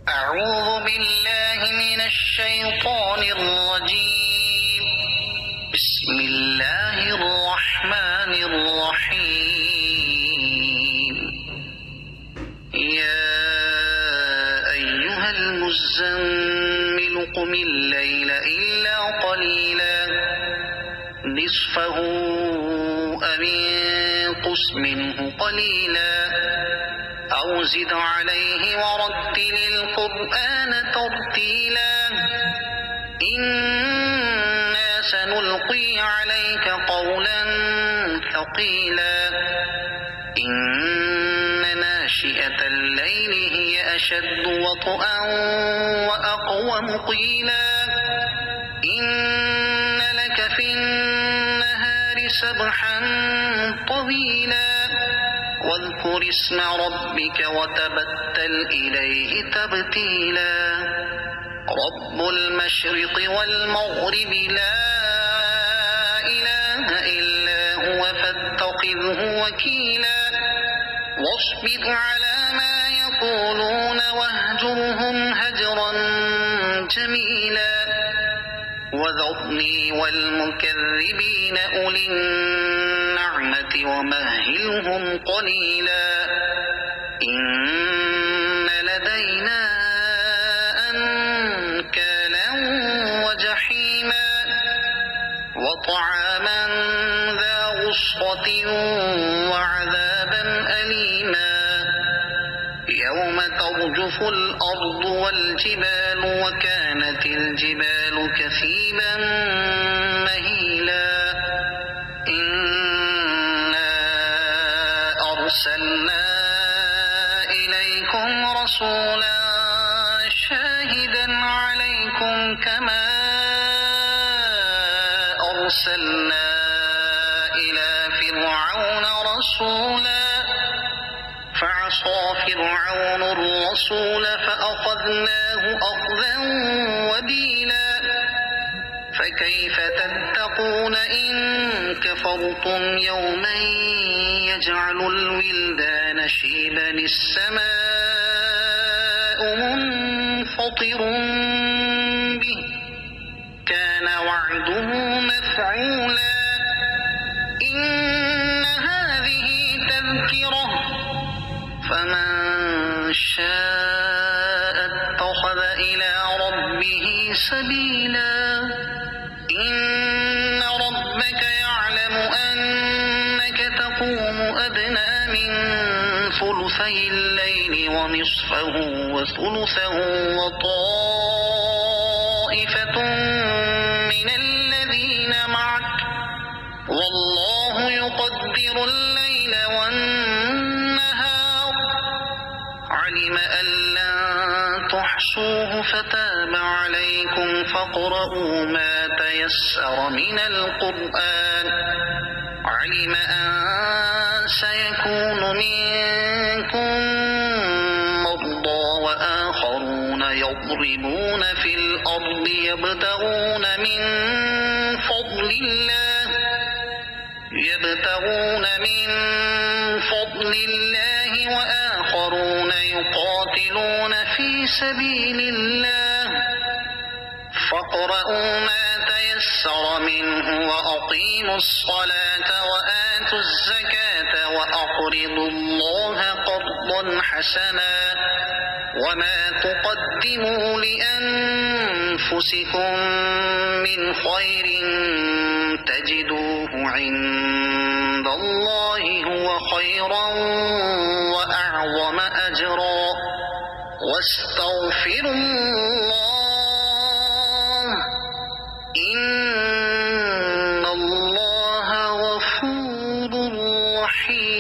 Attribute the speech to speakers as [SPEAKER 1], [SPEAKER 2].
[SPEAKER 1] أعوذ بالله من الشيطان الرجيم. بسم الله الرحمن الرحيم. يا أيها المزمل قم الليل إلا قليلا نصفه أو انقص منه قليلا أو زد عليه ورتل القرآن ترتيلا إنا سنلقي عليك قولا ثقيلا إن ناشئة الليل هي أشد وطئا وأقوم قيلا إن لك في النهار سبحا طويلا واذكر اسم ربك وتبتل إليه تبتيلا رب المشرق والمغرب لا إله إلا هو فاتخذه وكيلا واصبر على ما يقولون واهجرهم هجرا جميلا وذرني والمكذبين أولي النعمة ومهلهم قليلا إن لدينا أنكالا وجحيما وطعاما ذا غصة وعذابا أليما يوم ترجف الأرض والجبال وكانت الجبال كثيبا مهيلا إنا أرسلنا إليكم رسولا شاهدا عليكم كما أرسلنا إلى فرعون رسولا فعصى فرعون الرسول فأخذناه أخذا وبيلا فكيف تتقون إن كفرتم يوما يجعل الولدان شيبا السماء منفطر به كان وعده مفعولا إن هذه تذكرة فمن شاء اتخذ إلى ربه سبيلا إن ربك يعلم أنك تقوم أدنى من ثلثي الليل ونصفه وثلثه وطائفة من الذين معك والله يقدر الليل والنهار علم أن لن تحصوه فتاب عليكم فاقرؤوا ما تيسر من القرآن علم أن سيكون منكم مرضى وآخرون يضربون في الأرض يبتغون من فضل الله وآخرون يقاتلون في سبيل الله فاقرؤوا ما تيسر منه وأقيموا الصلاة وآتوا الزكاة وأقرضوا الله قرضا حسنا وما تقدموا لأنفسكم من خير تجدوه عند الله هو خيرا وأعظم أجرا واستغفروا الله إن الله غفور رحيم.